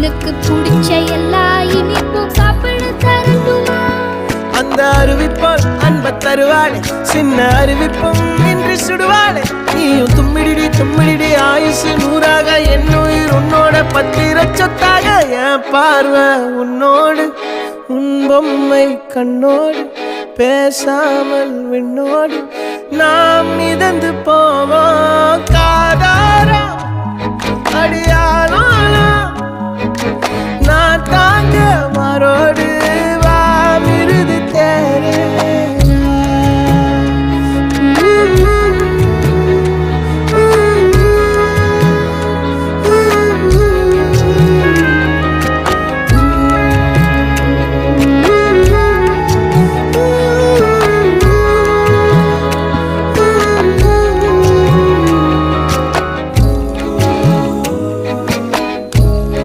உனக்கு பிடிச்ச எல்லா இனிப்பும் சாப்பிட தரட்டுமா? அந்த அறிவிப்பால் அன்ப தருவாளே, சின்ன அறிவிப்பும் இன்றி சுடுவாளே. நீயும் தும்மிடிடி தும்மிடிடி ஆயுசு நூறாக, என் உயிர் உன்னோட பத்திர சொத்தாக. என் பார்வை உன்னோடு, உன் பொம்மை கண்ணோடு, பேசாமல் விண்ணோடு நாம் மிதந்து போவோம். காதாரா அடியாலும்